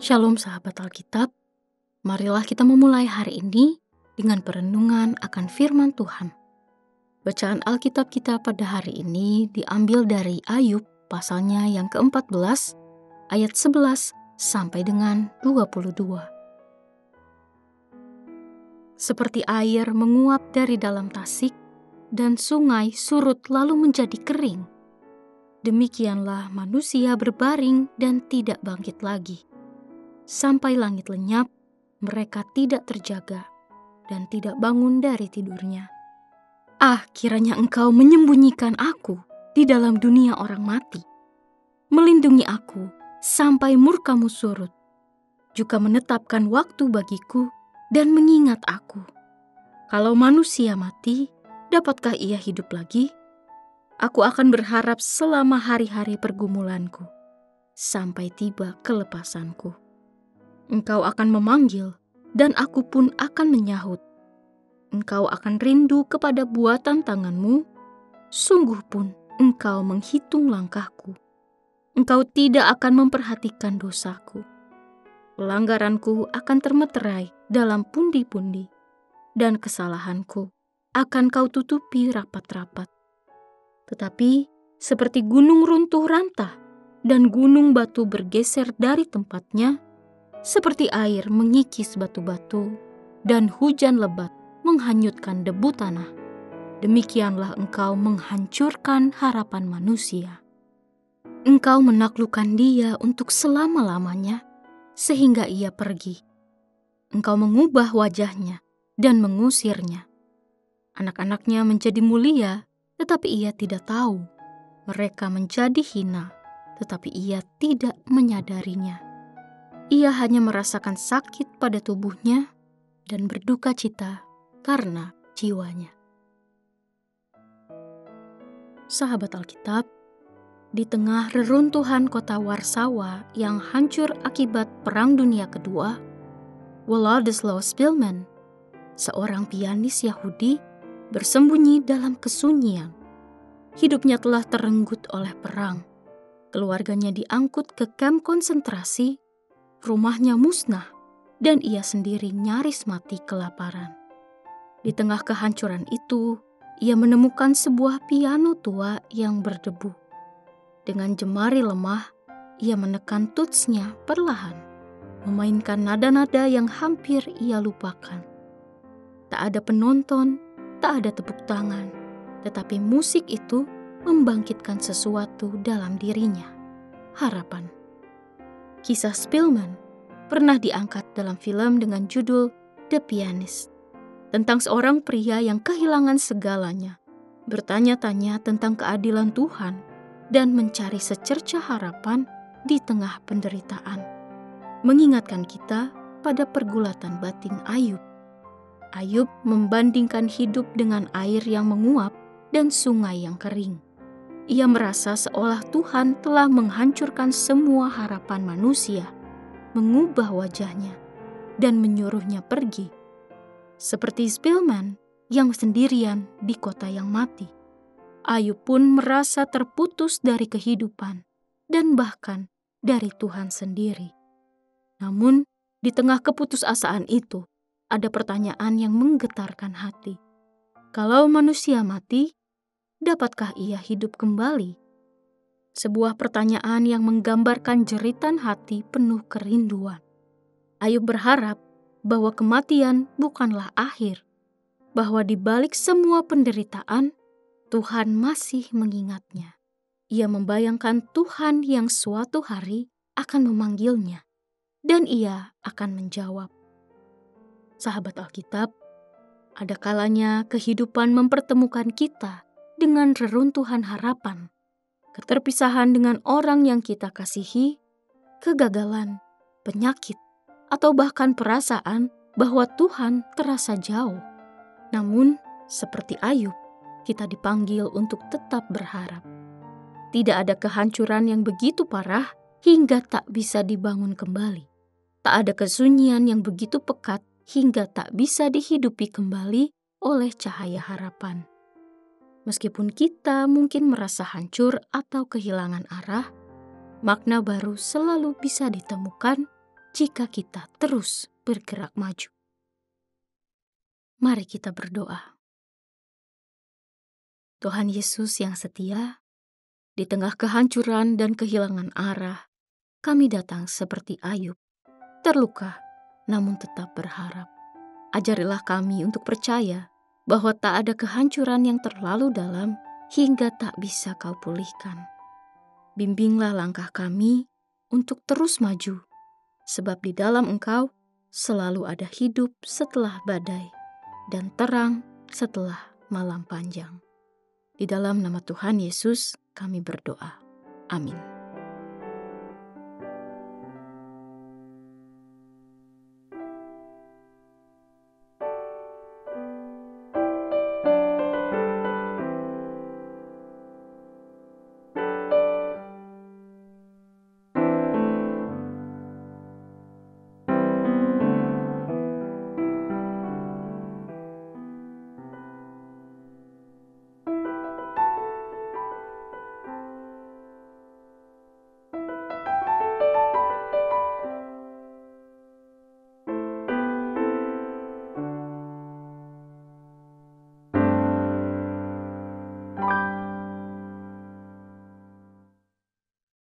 Shalom sahabat Alkitab, marilah kita memulai hari ini dengan perenungan akan firman Tuhan. Bacaan Alkitab kita pada hari ini diambil dari Ayub pasalnya yang ke-14 ayat 11 sampai dengan 22. Seperti air menguap dari dalam tasik dan sungai surut lalu menjadi kering, demikianlah manusia berbaring dan tidak bangkit lagi. Sampai langit lenyap, mereka tidak terjaga dan tidak bangun dari tidurnya. Kiranya Engkau menyembunyikan aku di dalam dunia orang mati. Melindungi aku sampai murka-Mu surut. Juga menetapkan waktu bagiku dan mengingat aku. Kalau manusia mati, dapatkah ia hidup lagi? Aku akan berharap selama hari-hari pergumulanku, sampai tiba kelepasanku. Engkau akan memanggil, dan aku pun akan menyahut. Engkau akan rindu kepada buatan tangan-Mu, sungguh pun Engkau menghitung langkahku. Engkau tidak akan memperhatikan dosaku. Pelanggaranku akan termeterai dalam pundi-pundi, dan kesalahanku akan Kau tutupi rapat-rapat. Tetapi seperti gunung runtuh rantah, dan gunung batu bergeser dari tempatnya, seperti air mengikis batu-batu dan hujan lebat menghanyutkan debu tanah, demikianlah Engkau menghancurkan harapan manusia. Engkau menaklukkan dia untuk selama-lamanya, sehingga ia pergi. Engkau mengubah wajahnya dan mengusirnya. Anak-anaknya menjadi mulia, tetapi ia tidak tahu. Mereka menjadi hina, tetapi ia tidak menyadarinya. Ia hanya merasakan sakit pada tubuhnya dan berduka cita karena jiwanya. Sahabat Alkitab, di tengah reruntuhan kota Warsawa yang hancur akibat Perang Dunia Kedua, Władysław Szpilman, seorang pianis Yahudi, bersembunyi dalam kesunyian. Hidupnya telah terenggut oleh perang. Keluarganya diangkut ke kamp konsentrasi, rumahnya musnah, dan ia sendiri nyaris mati kelaparan. Di tengah kehancuran itu, ia menemukan sebuah piano tua yang berdebu. Dengan jemari lemah, ia menekan tutsnya perlahan, memainkan nada-nada yang hampir ia lupakan. Tak ada penonton, tak ada tepuk tangan, tetapi musik itu membangkitkan sesuatu dalam dirinya, harapan. Kisah Szpilman pernah diangkat dalam film dengan judul The Pianist, tentang seorang pria yang kehilangan segalanya, bertanya-tanya tentang keadilan Tuhan, dan mencari secercah harapan di tengah penderitaan. Mengingatkan kita pada pergulatan batin Ayub. Ayub membandingkan hidup dengan air yang menguap dan sungai yang kering. Ia merasa seolah Tuhan telah menghancurkan semua harapan manusia, mengubah wajahnya, dan menyuruhnya pergi. Seperti Szpilman yang sendirian di kota yang mati, Ayub pun merasa terputus dari kehidupan dan bahkan dari Tuhan sendiri. Namun, di tengah keputusasaan itu, ada pertanyaan yang menggetarkan hati. Kalau manusia mati, dapatkah ia hidup kembali? Sebuah pertanyaan yang menggambarkan jeritan hati penuh kerinduan. Ayub berharap bahwa kematian bukanlah akhir, bahwa di balik semua penderitaan, Tuhan masih mengingatnya. Ia membayangkan Tuhan yang suatu hari akan memanggilnya, dan ia akan menjawab. Sahabat Alkitab, ada kalanya kehidupan mempertemukan kita dengan reruntuhan harapan, keterpisahan dengan orang yang kita kasihi, kegagalan, penyakit, atau bahkan perasaan bahwa Tuhan terasa jauh. Namun, seperti Ayub, kita dipanggil untuk tetap berharap. Tidak ada kehancuran yang begitu parah hingga tak bisa dibangun kembali. Tak ada kesunyian yang begitu pekat hingga tak bisa dihidupi kembali oleh cahaya harapan. Meskipun kita mungkin merasa hancur atau kehilangan arah, makna baru selalu bisa ditemukan jika kita terus bergerak maju. Mari kita berdoa. Tuhan Yesus yang setia, di tengah kehancuran dan kehilangan arah, kami datang seperti Ayub, terluka namun tetap berharap. Ajarilah kami untuk percaya bahwa tak ada kehancuran yang terlalu dalam hingga tak bisa Kau pulihkan. Bimbinglah langkah kami untuk terus maju, sebab di dalam Engkau selalu ada hidup setelah badai dan terang setelah malam panjang. Di dalam nama Tuhan Yesus kami berdoa. Amin.